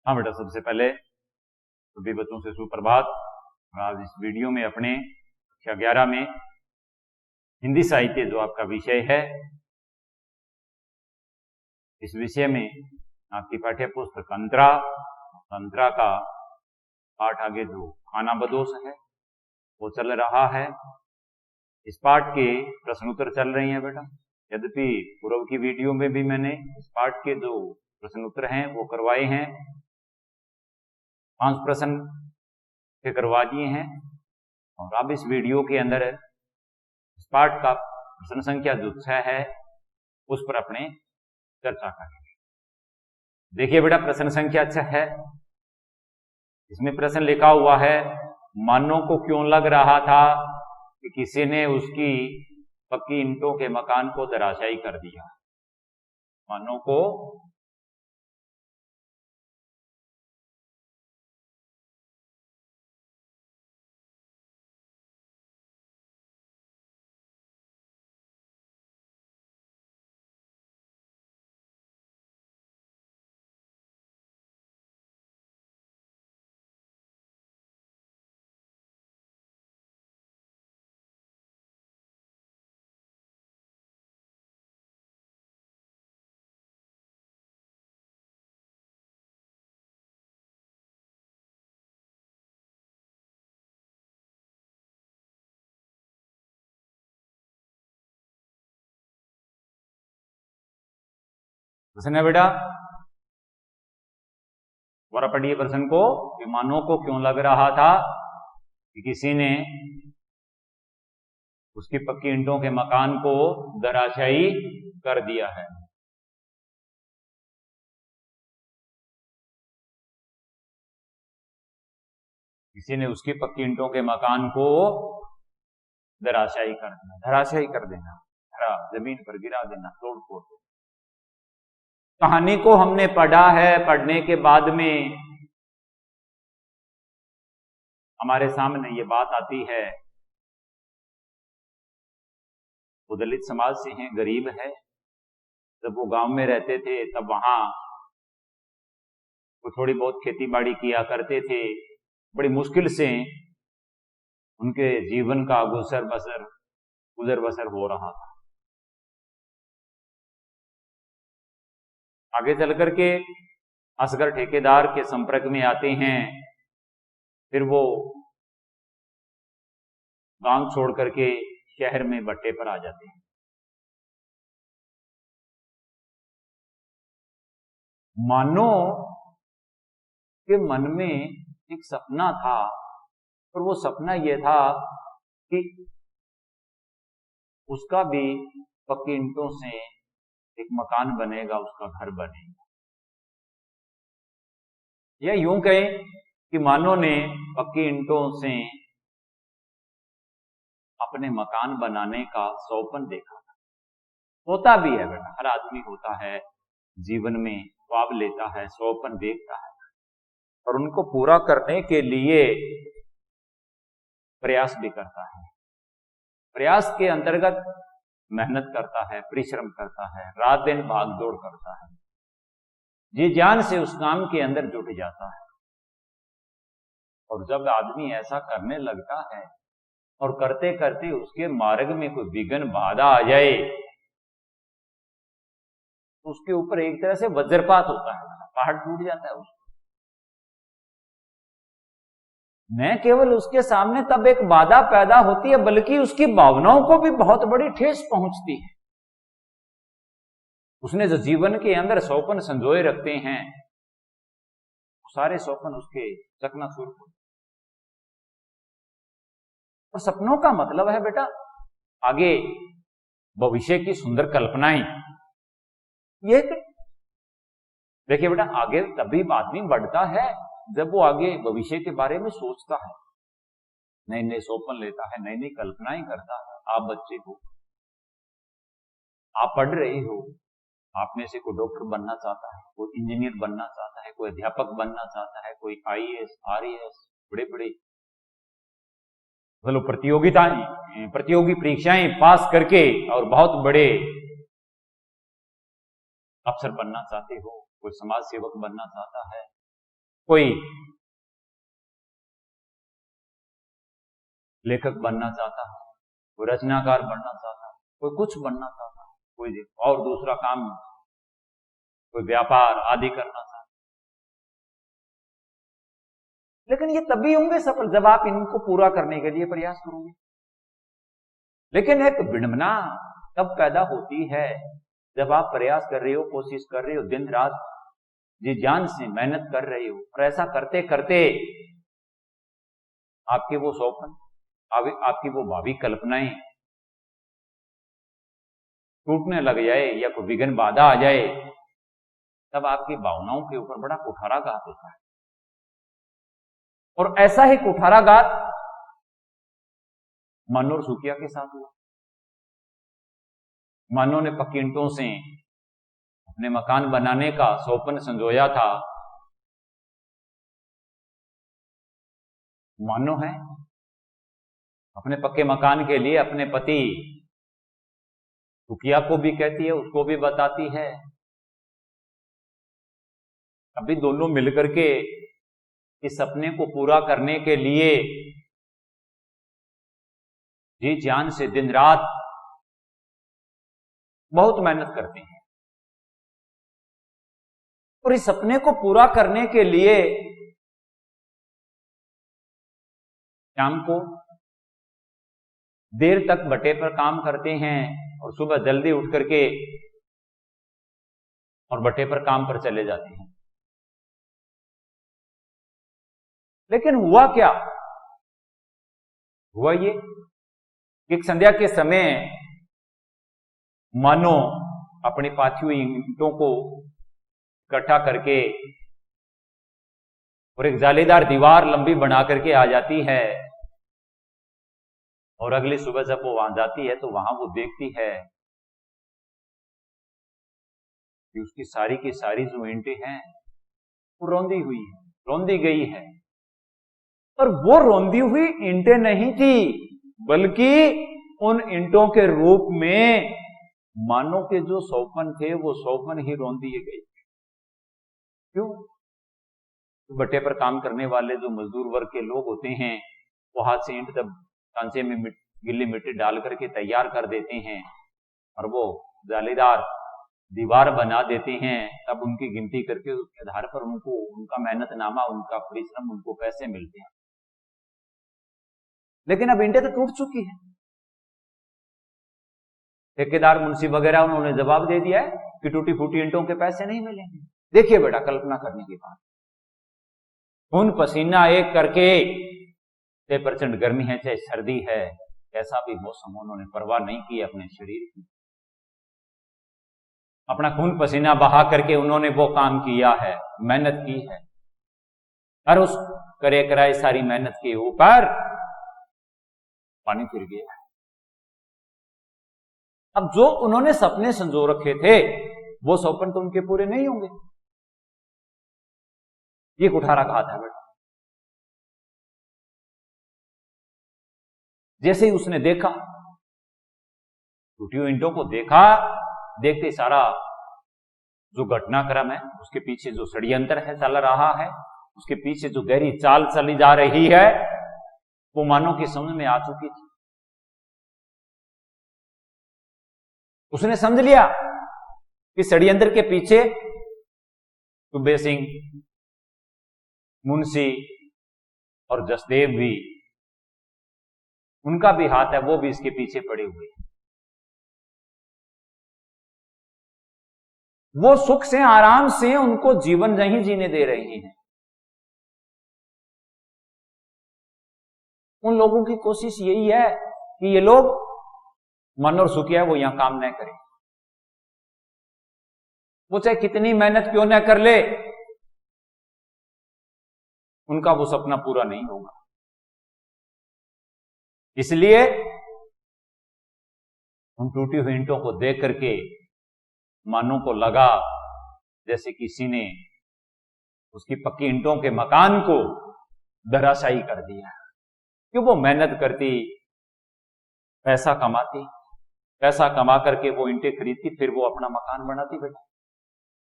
हाँ बेटा, सबसे पहले सभी बच्चों से सुप्रभात। आज इस वीडियो में अपने कक्षा 11 में हिंदी साहित्य जो आपका विषय है, इस विषय में आपकी पाठ्य पुस्तक अंतरा का पाठ आगे जो खाना बदोश है वो चल रहा है। इस पाठ के प्रश्न उत्तर चल रही हैं बेटा। यद्यपि पूर्व की वीडियो में भी मैंने इस पाठ के जो प्रश्न उत्तर हैं वो करवाए हैं, 5 प्रश्न के करवा दिए हैं। और अब इस वीडियो के अंदर इस पाठ का प्रश्न संख्या जो 6 है उस पर अपने चर्चा करेंगे। देखिए बेटा, प्रश्न संख्या 6 है। इसमें प्रश्न लिखा हुआ है, मानो को क्यों लग रहा था कि किसी ने उसकी पक्की ईंटों के मकान को धराशायी कर दिया। मानो को प्रश्न है बेटा, दोबारा पढ़िए प्रश्न को। विमानों को क्यों लग रहा था कि किसी ने उसकी पक्की ईंटों के मकान को धराशायी कर दिया है। किसी ने उसकी पक्की ईंटों के मकान को धराशायी कर देना। धराशायी कर देना, जमीन पर गिरा देना, तोड़ फोड़ देना। कहानी को हमने पढ़ा है। पढ़ने के बाद में हमारे सामने ये बात आती है, वो दलित समाज से हैं, गरीब है। जब वो गांव में रहते थे तब वहां वो थोड़ी बहुत खेती बाड़ी किया करते थे। बड़ी मुश्किल से उनके जीवन का गुजर बसर हो रहा था। आगे चल करके असगर ठेकेदार के संपर्क में आते हैं। फिर वो गांव छोड़ करके शहर में बट्टे पर आ जाते हैं। मानो के मन में एक सपना था, और वो सपना ये था कि उसका भी पक्की ईंटों से एक मकान बनेगा, उसका घर बनेगा। या यूं कहें कि मानो ने पक्की ईंटों से अपने मकान बनाने का सपना देखा था। होता भी है बेटा, हर आदमी होता है, जीवन में ख्वाब लेता है, सपना देखता है और उनको पूरा करने के लिए प्रयास भी करता है। प्रयास के अंतर्गत मेहनत करता है, परिश्रम करता है, रात दिन भाग दौड़ करता है, जी जान से उस काम के अंदर जुट जाता है। और जब आदमी ऐसा करने लगता है और करते करते उसके मार्ग में कोई विघ्न बाधा आ जाए तो उसके ऊपर एक तरह से वज्रपात होता है, पहाड़ टूट जाता है उसको। न केवल उसके सामने तब एक बाधा पैदा होती है, बल्कि उसकी भावनाओं को भी बहुत बड़ी ठेस पहुंचती है। उसने जो जीवन के अंदर सपने संजोए रखते हैं, वो सारे सपने उसके चकनाचूर हो। और सपनों का मतलब है बेटा आगे भविष्य की सुंदर कल्पनाएं। ये देखिए बेटा, आगे तभी आदमी बढ़ता है जब वो आगे भविष्य के बारे में सोचता है, नए नए सपने लेता है, नई नई कल्पनाएं करता है। आप बच्चे हो, आप पढ़ रहे हो, आप में से कोई डॉक्टर बनना चाहता है, कोई इंजीनियर बनना चाहता है, कोई अध्यापक बनना चाहता है, कोई आईएएस, आरएएस, बड़े बड़े मतलब प्रतियोगी परीक्षाएं पास करके और बहुत बड़े अफसर बनना चाहते हो, कोई समाज सेवक बनना चाहता है, कोई लेखक बनना चाहता है, कोई रचनाकार बनना चाहता है, कोई कुछ बनना चाहता है, कोई और दूसरा काम, कोई व्यापार आदि करना चाहता है। लेकिन ये तभी होंगे सफल जब आप इनको पूरा करने के लिए प्रयास करोगे। लेकिन एक विडंबना तब पैदा होती है जब आप प्रयास कर रहे हो, कोशिश कर रहे हो, दिन रात जी जान से मेहनत कर रहे हो, और ऐसा करते करते आपके वो स्वप्न, आपकी वो भावी कल्पनाएं टूटने लग जाए या कोई विघ्न बाधा आ जाए, तब आपकी भावनाओं के ऊपर बड़ा कुठाराघात होता है। और ऐसा ही कुठाराघात मानो और सुकिया के साथ हुआ। मानो ने पक्की ईंटों से अपने मकान बनाने का स्वप्न संजोया था। मानो है अपने पक्के मकान के लिए अपने पति सुकिया को भी कहती है, उसको भी बताती है। अभी दोनों मिलकर के इस सपने को पूरा करने के लिए जी जान से दिन रात बहुत मेहनत करते हैं, और इस सपने को पूरा करने के लिए शाम को देर तक भट्टे पर काम करते हैं और सुबह जल्दी उठ करके और भट्टे पर काम पर चले जाते हैं। लेकिन हुआ क्या? हुआ ये कि एक संध्या के समय मानो अपनी पाथी हुई ईंटों को इकट्ठा करके और एक जालीदार दीवार लंबी बना करके आ जाती है, और अगली सुबह जब वो वहां जाती है तो वहां वो देखती है कि उसकी सारी की सारी जो ईंटें हैं वो रौंदी हुई है, रौंदी गई है। और वो रौंदी हुई ईंटें नहीं थी, बल्कि उन ईंटों के रूप में मानो के जो स्वप्न थे वो स्वप्न ही रौंद दिए गए। क्यों? तो भट्टे पर काम करने वाले जो मजदूर वर्ग के लोग होते हैं वो हाथ से ईंट जब सांचे में गिल्ली मिट्टी डाल करके तैयार कर देते हैं और वो जालीदार दीवार बना देते हैं, तब उनकी गिनती करके उसके आधार पर उनको उनका मेहनतनामा, उनका परिश्रम, उनको पैसे मिलते हैं। लेकिन अब ईंटें तो टूट चुकी है। ठेकेदार, मुंशी वगैरह उन्होंने जवाब दे दिया है कि टूटी फूटी ईंटों के पैसे नहीं मिलेंगे। देखिए बेटा, कल्पना करने की बात, खून पसीना एक करके, चाहे प्रचंड गर्मी है चाहे सर्दी है, कैसा भी मौसम, उन्होंने परवाह नहीं की अपने शरीर की। अपना खून पसीना बहा करके उन्होंने वो काम किया है, मेहनत की है, और उस करे कराए सारी मेहनत के ऊपर पानी फिर गया है। अब जो उन्होंने सपने संजो रखे थे वो सपने तो उनके पूरे नहीं होंगे। ये कुठाराघात है बेटा। जैसे ही उसने देखा, टूटी हुई ईंटों को देखा, देखते सारा जो घटनाक्रम है, उसके पीछे जो षड्यंत्र है चल रहा है, उसके पीछे जो गहरी चाल चली जा रही है, वो मानो की समझ में आ चुकी थी। उसने समझ लिया कि षड्यंत्र के पीछे सुबे सिंह, मुंशी और जसदेव भी, उनका भी हाथ है, वो भी इसके पीछे पड़े हुए हैं। वो सुख से आराम से उनको जीवन नहीं जीने दे रहे हैं। उन लोगों की कोशिश यही है कि ये लोग मन और सुखिया है वो यहां काम न करें। वो चाहे कितनी मेहनत क्यों न कर ले, उनका वो सपना पूरा नहीं होगा। इसलिए उन टूटी हुई ईंटों को देख करके मानो को लगा जैसे किसी ने उसकी पक्की ईंटों के मकान को धराशायी कर दिया। क्यों? वो मेहनत करती, पैसा कमाती, पैसा कमा करके वो ईंटें खरीदती, फिर वो अपना मकान बनाती बेटा।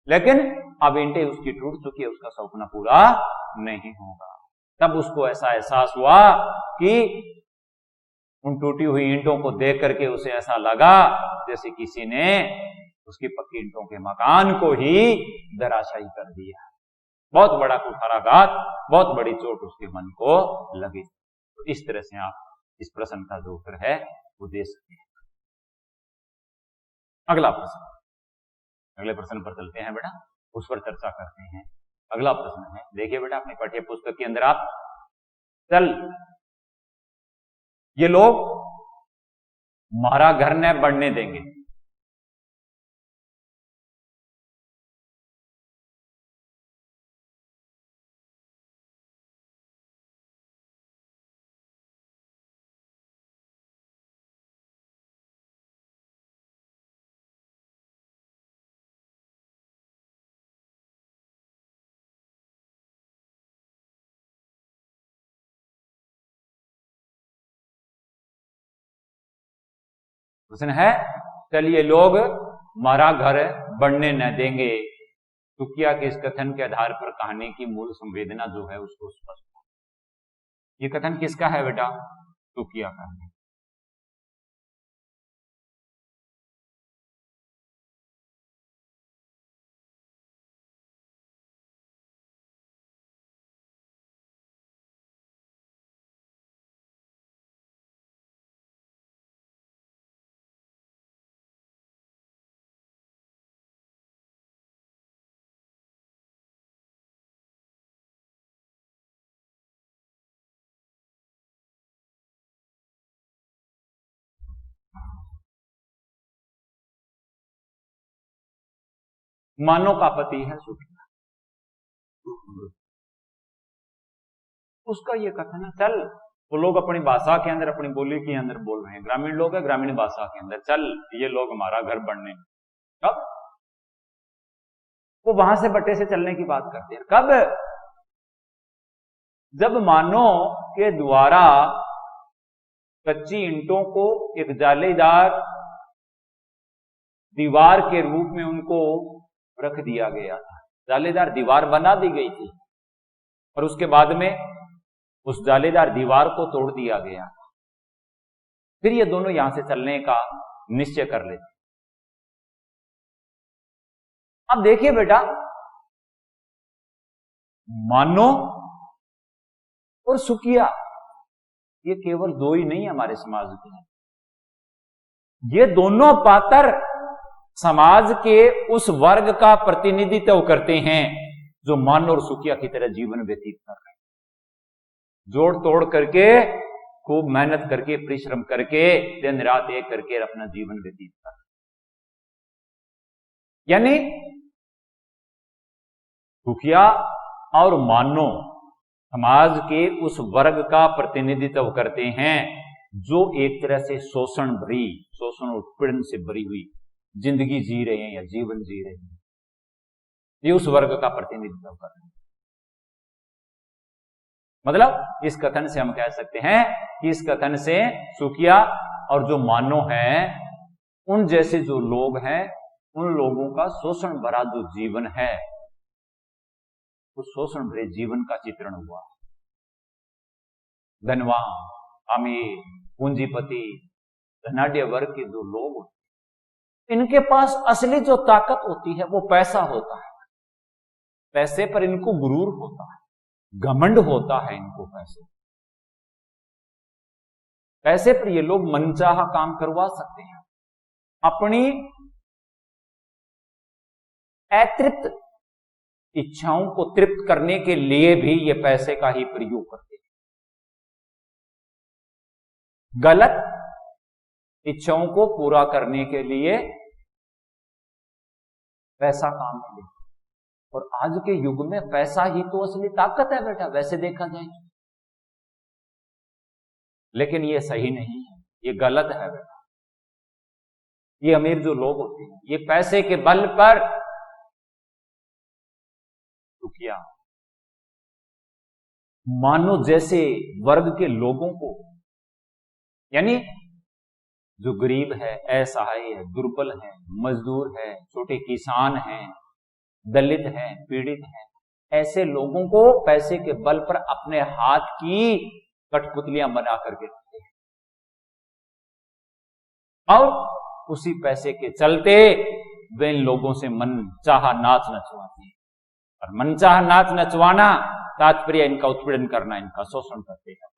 लेकिन अब ईंटें उसकी टूट चुकी है, उसका सपना पूरा नहीं होगा। तब उसको ऐसा एहसास हुआ कि उन टूटी हुई ईंटों को देख करके उसे ऐसा लगा जैसे किसी ने उसकी पक्की ईंटों के मकान को ही धराशायी कर दिया। बहुत बड़ा कुठाराघात, बहुत बड़ी चोट उसके मन को लगी। तो इस तरह से आप इस प्रश्न का जो उत्तर है वो दे सकते हैं। अगला प्रश्न, अगले प्रश्न पर चलते हैं बेटा, उस पर चर्चा करते हैं। अगला प्रश्न है, देखिए बेटा अपनी पाठ्य पुस्तक के अंदर आप, चल ये लोग हमारा घर न बढ़ने देंगे। प्रश्न है, चलिए लोग हमारा घर बढ़ने न देंगे। तुकिया के इस कथन के आधार पर कहानी की मूल संवेदना जो है उसको स्पष्ट। ये कथन किसका है बेटा? तुकिया का है। मानो का पति है सुकिया, उसका ये कथन है, चल वो लोग अपनी भाषा के अंदर, अपनी बोली के अंदर बोल रहे हैं, ग्रामीण लोग है, ग्रामीण भाषा के अंदर, चल ये लोग हमारा घर बढ़ने। कब? वो वहां से बट्टे से चलने की बात करते हैं। कब? जब मानो के द्वारा कच्ची ईंटों को एक जालीदार दीवार के रूप में उनको रख दिया गया था। जालीदार दीवार बना दी गई थी और उसके बाद में उस जालीदार दीवार को तोड़ दिया गया। फिर ये दोनों यहां से चलने का निश्चय कर लेते। अब देखिए बेटा, मानो और सुकिया ये केवल दो ही नहीं हमारे समाज के हैं, ये दोनों पात्र समाज के उस वर्ग का प्रतिनिधित्व करते हैं जो मानो और सुकिया की तरह जीवन व्यतीत कर रहे हैं, जोड़ तोड़ करके, खूब मेहनत करके, परिश्रम करके, दिन रात एक करके अपना जीवन व्यतीत कर रहे हैं। यानी सुकिया और मानो समाज के उस वर्ग का प्रतिनिधित्व करते हैं जो एक तरह से शोषण भरी, शोषण और उत्पीड़न से भरी हुई जिंदगी जी रहे हैं या जीवन जी रहे हैं। ये उस वर्ग का प्रतिनिधित्व कर रहे हैं। मतलब इस कथन से हम कह सकते हैं कि इस कथन से सुकिया और जो मानो है, उन जैसे जो लोग हैं, उन लोगों का शोषण भरा जो जीवन है, उस शोषण भरे जीवन का चित्रण हुआ। धनवान, अमीर, पूंजीपति, धनाढ्य वर्ग के जो लोग, इनके पास असली जो ताकत होती है वो पैसा होता है। पैसे पर इनको गुरूर होता है, घमंड होता है इनको। पैसे पर ये लोग मनचाहा काम करवा सकते हैं, अपनी अतृप्त इच्छाओं को तृप्त करने के लिए भी ये पैसे का ही प्रयोग करते हैं। गलत इच्छाओं को पूरा करने के लिए पैसा काम में लेते। और आज के युग में पैसा ही तो असली ताकत है बेटा, वैसे देखा जाए। लेकिन ये सही नहीं है, ये गलत है बेटा। ये अमीर जो लोग होते हैं, ये पैसे के बल पर दुखिया मानो जैसे वर्ग के लोगों को, यानी जो गरीब है, असहाय है, दुर्बल है, मजदूर है, छोटे किसान हैं, दलित हैं, पीड़ित हैं, ऐसे लोगों को पैसे के बल पर अपने हाथ की कठपुतलियां बना करके रखते हैं और उसी पैसे के चलते वे इन लोगों से मनचाहा नाच नचवाते हैं। और मनचाहा नाच नचवाना तात्पर्य इनका उत्पीड़न करना, इनका शोषण करते हैं,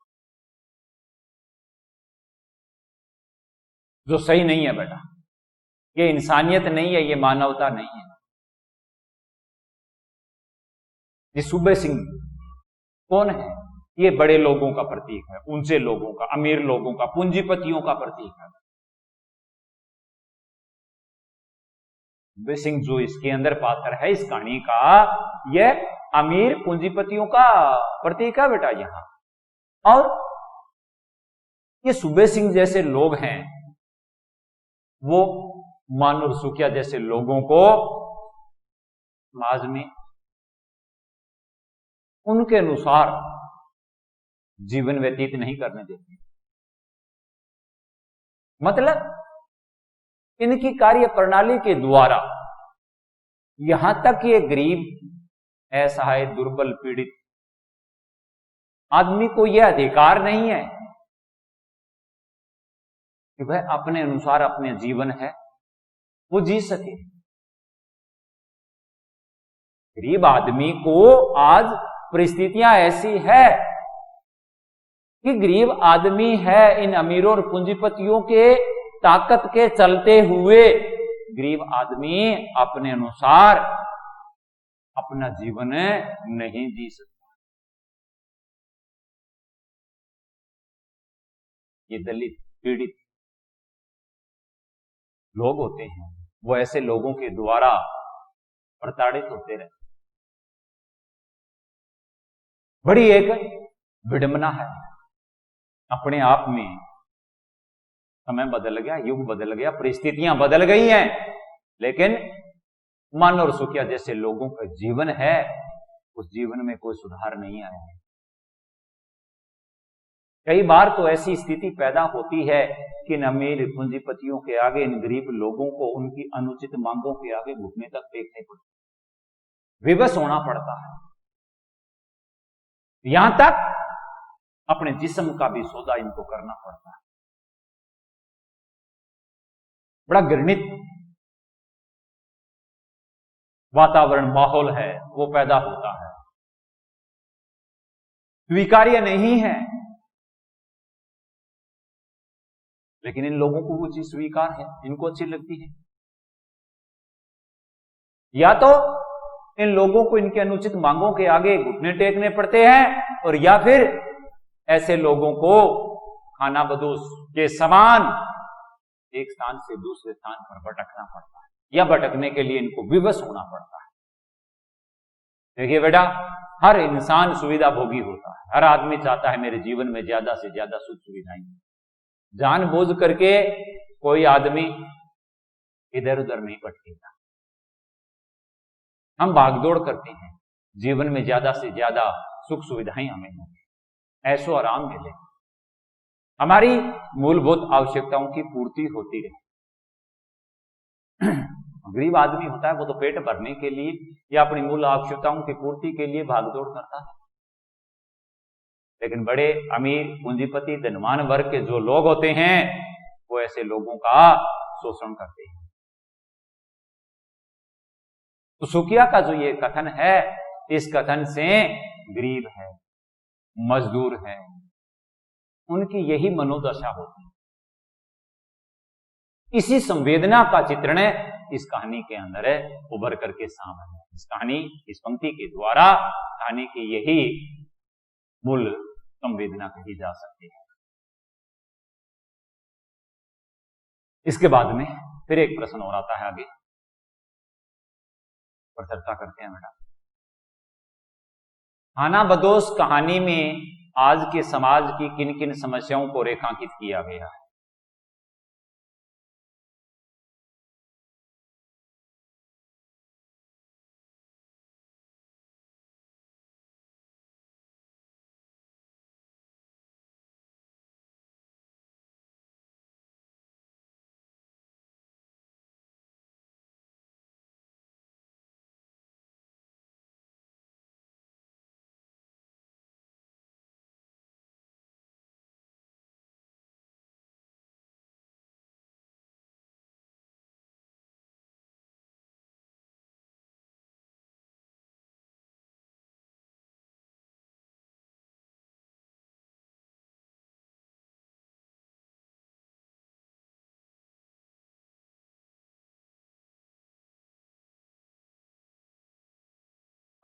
जो सही नहीं है बेटा। ये इंसानियत नहीं है, ये मानवता नहीं है। ये सूबे सिंह कौन है? ये बड़े लोगों का प्रतीक है, ऊंचे लोगों का, अमीर लोगों का, पूंजीपतियों का प्रतीक है। सूबे सिंह जो इसके अंदर पात्र है इस कहानी का, यह अमीर पूंजीपतियों का प्रतीक है बेटा यहां। और ये सूबे सिंह जैसे लोग हैं, वो मानूर सुखिया जैसे लोगों को समाज में उनके अनुसार जीवन व्यतीत नहीं करने देते। मतलब इनकी कार्य प्रणाली के द्वारा यहां तक ये गरीब, असहाय, दुर्बल, पीड़ित आदमी को यह अधिकार नहीं है कि वह अपने अनुसार अपने जीवन है वो जी सके। गरीब आदमी को आज परिस्थितियां ऐसी है कि गरीब आदमी है इन अमीरों और पूंजीपतियों के ताकत के चलते हुए गरीब आदमी अपने अनुसार अपना जीवन नहीं जी सकता। ये दलित, पीड़ित लोग होते हैं, वो ऐसे लोगों के द्वारा प्रताड़ित होते रहते। बड़ी एक विडंबना है। अपने आप में समय बदल गया, युग बदल गया, परिस्थितियां बदल गई हैं, लेकिन मानूर सुखिया जैसे लोगों का जीवन है, उस जीवन में कोई सुधार नहीं आया है। कई बार तो ऐसी स्थिति पैदा होती है कि इन अमीर पूंजीपतियों के आगे, इन गरीब लोगों को उनकी अनुचित मांगों के आगे घुटने तक टेकने पड़ते, विवश होना पड़ता है। यहां तक अपने जिस्म का भी सौदा इनको करना पड़ता है। बड़ा घृणित वातावरण, माहौल है वो पैदा होता है, स्वीकार्य नहीं है, लेकिन इन लोगों को वो चीज स्वीकार है, इनको अच्छी लगती है। या तो इन लोगों को इनके अनुचित मांगों के आगे घुटने टेकने पड़ते हैं, और या फिर ऐसे लोगों को खानाबदोश के समान एक स्थान से दूसरे स्थान पर भटकना पड़ता है, या भटकने के लिए इनको विवश होना पड़ता है। देखिए बेटा, हर इंसान सुविधा भोगी होता है, हर आदमी चाहता है मेरे जीवन में ज्यादा से ज्यादा सुख सुविधाएं। जानबूझ करके कोई आदमी इधर उधर नहीं भटकेगा। हम भागदौड़ करते हैं, जीवन में ज्यादा से ज्यादा सुख सुविधाएं हमें मिले, ऐशो आराम मिले, हमारी मूलभूत आवश्यकताओं की पूर्ति होती रहे। गरीब आदमी होता है वो तो पेट भरने के लिए या अपनी मूल आवश्यकताओं की पूर्ति के लिए भागदौड़ करता है, लेकिन बड़े अमीर, पूंजीपति, धनवान वर्ग के जो लोग होते हैं वो ऐसे लोगों का शोषण करते हैं। तो सुखिया का जो ये कथन है, इस कथन से गरीब है, मजदूर है, उनकी यही मनोदशा होती है। इसी संवेदना का चित्रण इस कहानी के अंदर उभर करके सामने है। इस कहानी, इस पंक्ति के द्वारा कहानी की यही मूल संवेदना कही जा सकती है। इसके बाद में फिर एक प्रश्न और आता है, आगे पर चर्चा करते हैं बेटा। खानाबदोश कहानी में आज के समाज की किन किन समस्याओं को रेखांकित किया गया है?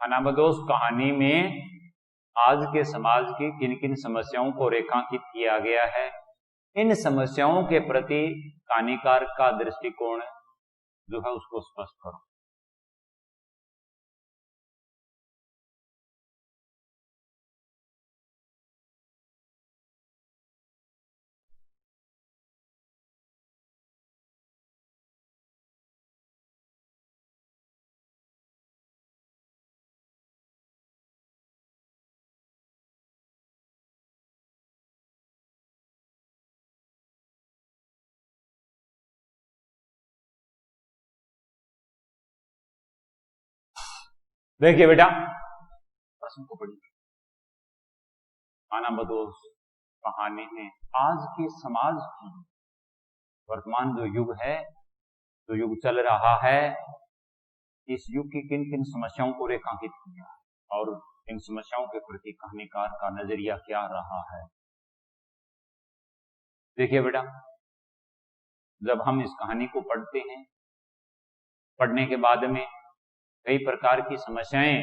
खानाबदोश कहानी में आज के समाज की किन किन समस्याओं को रेखांकित किया गया है, इन समस्याओं के प्रति कहानीकार का दृष्टिकोण जो है उसको स्पष्ट करो। देखिए बेटा, प्रश्न को पढ़िए। खानाबदोश कहानी में आज के समाज की वर्तमान जो युग है, जो युग चल रहा है, इस युग की किन किन समस्याओं को रेखांकित किया और इन समस्याओं के प्रति कहानीकार का नजरिया क्या रहा है। देखिए बेटा, जब हम इस कहानी को पढ़ते हैं, पढ़ने के बाद में कई प्रकार की समस्याएं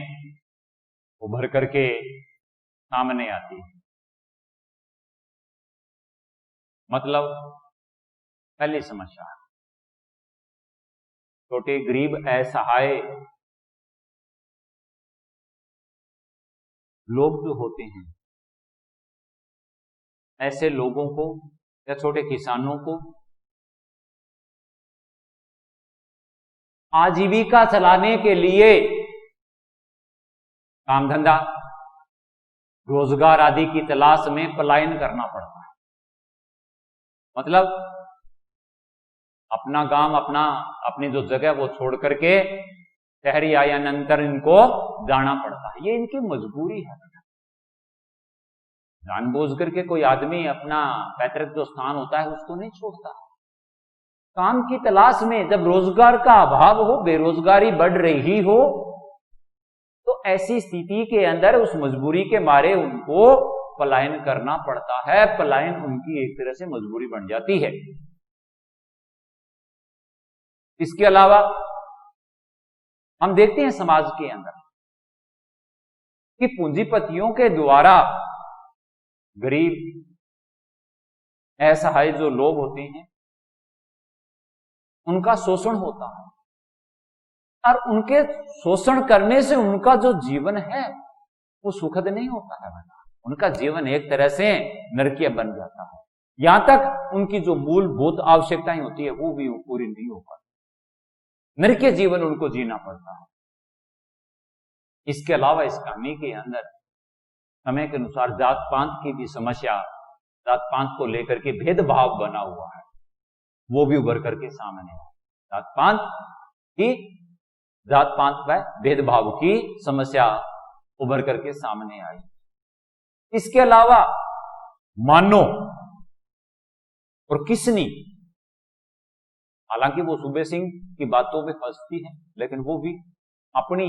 उभर करके सामने आती है। मतलब पहली समस्या, छोटे गरीब असहाय लोग जो होते हैं, ऐसे लोगों को या छोटे किसानों को आजीविका चलाने के लिए काम धंधा, रोजगार आदि की तलाश में पलायन करना पड़ता है। मतलब अपना गांव, अपनी जो जगह वो छोड़ करके शहरी आयानंतर इनको जाना पड़ता है। ये इनकी मजबूरी है। जानबूझ करके कोई आदमी अपना पैतृक जो स्थान होता है उसको नहीं छोड़ता। काम की तलाश में जब रोजगार का अभाव हो, बेरोजगारी बढ़ रही हो, तो ऐसी स्थिति के अंदर उस मजबूरी के मारे उनको पलायन करना पड़ता है। पलायन उनकी एक तरह से मजबूरी बन जाती है। इसके अलावा हम देखते हैं समाज के अंदर कि पूंजीपतियों के द्वारा गरीब असहाय जो लोग होते हैं उनका शोषण होता है, और उनके शोषण करने से उनका जो जीवन है वो सुखद नहीं होता है। उनका जीवन एक तरह से नरकीय बन जाता है। यहां तक उनकी जो मूलभूत आवश्यकताएं होती है वो भी पूरी नहीं हो पाती। नरकीय जीवन उनको जीना पड़ता है। इसके अलावा इस कहानी के अंदर समय के अनुसार जात पात की भी समस्या, जात पात को लेकर के भेदभाव बना हुआ है, वो भी उभर करके सामने आया। जात पात व भेदभाव की समस्या उभर करके सामने आई। इसके अलावा मानो और किसनी, हालांकि वो सूबे सिंह की बातों में फंसती है, लेकिन वो भी अपनी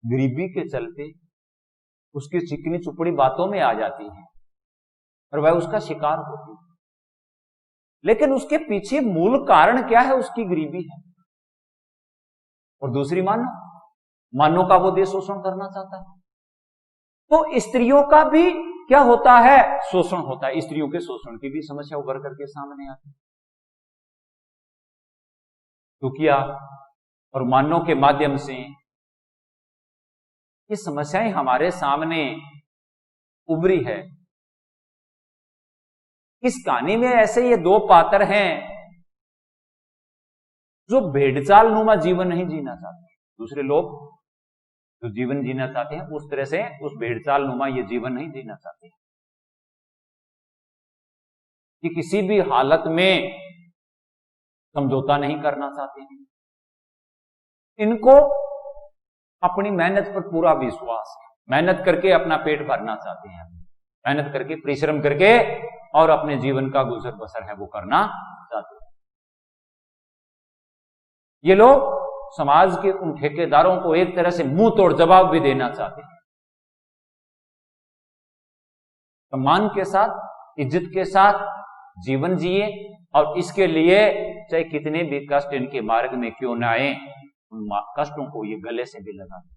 गरीबी के चलते उसकी चिकनी चुपड़ी बातों में आ जाती है और वह उसका शिकार होती है। लेकिन उसके पीछे मूल कारण क्या है? उसकी गरीबी है। और दूसरी मानो का वो देश शोषण करना चाहता है। तो स्त्रियों का भी क्या होता है? शोषण होता है। स्त्रियों के शोषण की भी समस्या उभर करके सामने आती है। तुकिया और मानो के माध्यम से ये समस्याएं हमारे सामने उभरी है। इस कहानी में ऐसे ये दो पात्र हैं जो भेड़चाल नुमा जीवन नहीं जीना चाहते। दूसरे लोग जो जीवन जीना चाहते हैं उस तरह से उस भेड़चाल नुमा ये जीवन नहीं जीना चाहते, कि किसी भी हालत में समझौता नहीं करना चाहते हैं। इनको अपनी मेहनत पर पूरा विश्वास है। मेहनत करके अपना पेट भरना चाहते हैं, मेहनत करके परिश्रम करके और अपने जीवन का गुजर बसर है वो करना चाहते हैं। ये लोग समाज के उन ठेकेदारों को एक तरह से मुंह तोड़ जवाब भी देना चाहते हैं। सम्मान के साथ, इज्जत के साथ जीवन जिए, और इसके लिए चाहे कितने भी कष्ट इनके मार्ग में क्यों ना आए, उन कष्टों को ये गले से भी लगा दें।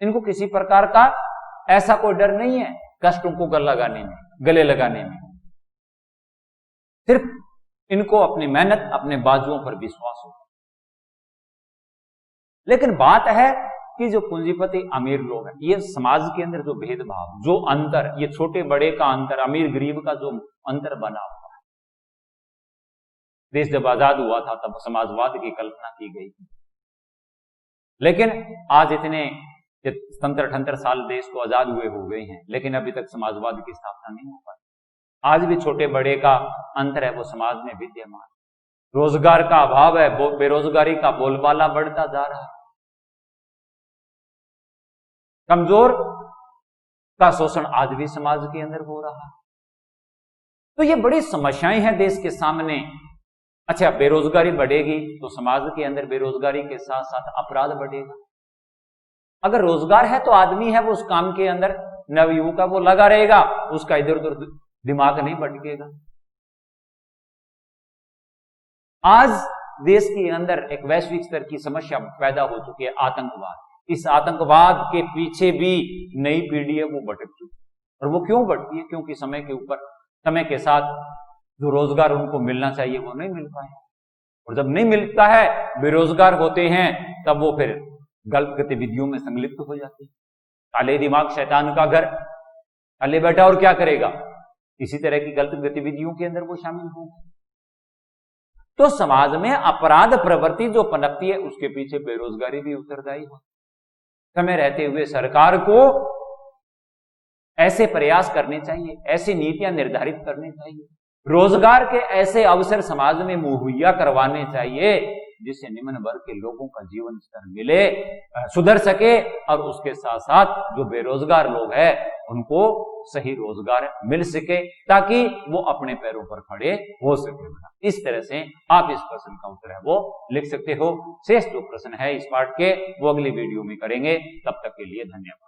इनको किसी प्रकार का ऐसा कोई डर नहीं है कष्टों को गले लगाने में। सिर्फ इनको अपनी मेहनत, अपने बाजुओं पर विश्वास हो। लेकिन बात है कि जो पूंजीपति अमीर लोग हैं, ये समाज के अंदर जो भेदभाव, जो अंतर, ये छोटे बड़े का अंतर, अमीर गरीब का जो अंतर बना हुआ है। देश जब आजाद हुआ था तब समाजवाद की कल्पना की गई थी, लेकिन आज इतने 70-78 साल देश को आजाद हुए हो गए हैं, लेकिन अभी तक समाजवाद की स्थापना नहीं हो पाई। आज भी छोटे बड़े का अंतर है, वो समाज में विद्यमान। रोजगार का अभाव है, बेरोजगारी का बोलबाला बढ़ता जा रहा है, कमजोर का शोषण आज भी समाज के अंदर हो रहा है। तो ये बड़ी समस्याएं हैं देश के सामने। अच्छा, बेरोजगारी बढ़ेगी तो समाज के अंदर बेरोजगारी के साथ साथ अपराध बढ़ेगा। अगर रोजगार है तो आदमी है वो उस काम के अंदर नवयुवक वो लगा रहेगा, उसका इधर उधर दिमाग नहीं भटकेगा। आज देश के अंदर एक वैश्विक स्तर की समस्या पैदा हो चुकी है, आतंकवाद। इस आतंकवाद के पीछे भी नई पीढ़ी है वो भटक चुकी है। और वो क्यों भटकी है? क्योंकि समय के साथ जो रोजगार उनको मिलना चाहिए वो नहीं मिल पाए, और जब नहीं मिलता है, बेरोजगार होते हैं, तब वो फिर गलत गतिविधियों में संलिप्त हो जाते हैं। काले दिमाग शैतान का घर, काले बैठा और क्या करेगा, इसी तरह की गलत गतिविधियों के अंदर वो शामिल होगा। तो समाज में अपराध प्रवृत्ति जो पनपती है, उसके पीछे बेरोजगारी भी उत्तरदायी हो। समय रहते हुए सरकार को ऐसे प्रयास करने चाहिए, ऐसी नीतियां निर्धारित करनी चाहिए, रोजगार के ऐसे अवसर समाज में मुहैया करवाने चाहिए जिससे निम्न वर्ग के लोगों का जीवन स्तर सुधर सके, और उसके साथ साथ जो बेरोजगार लोग हैं उनको सही रोजगार मिल सके, ताकि वो अपने पैरों पर खड़े हो सके। इस तरह से आप इस प्रश्न का उत्तर है वो लिख सकते हो। शेष जो प्रश्न है इस पाठ के वो अगली वीडियो में करेंगे। तब तक के लिए धन्यवाद।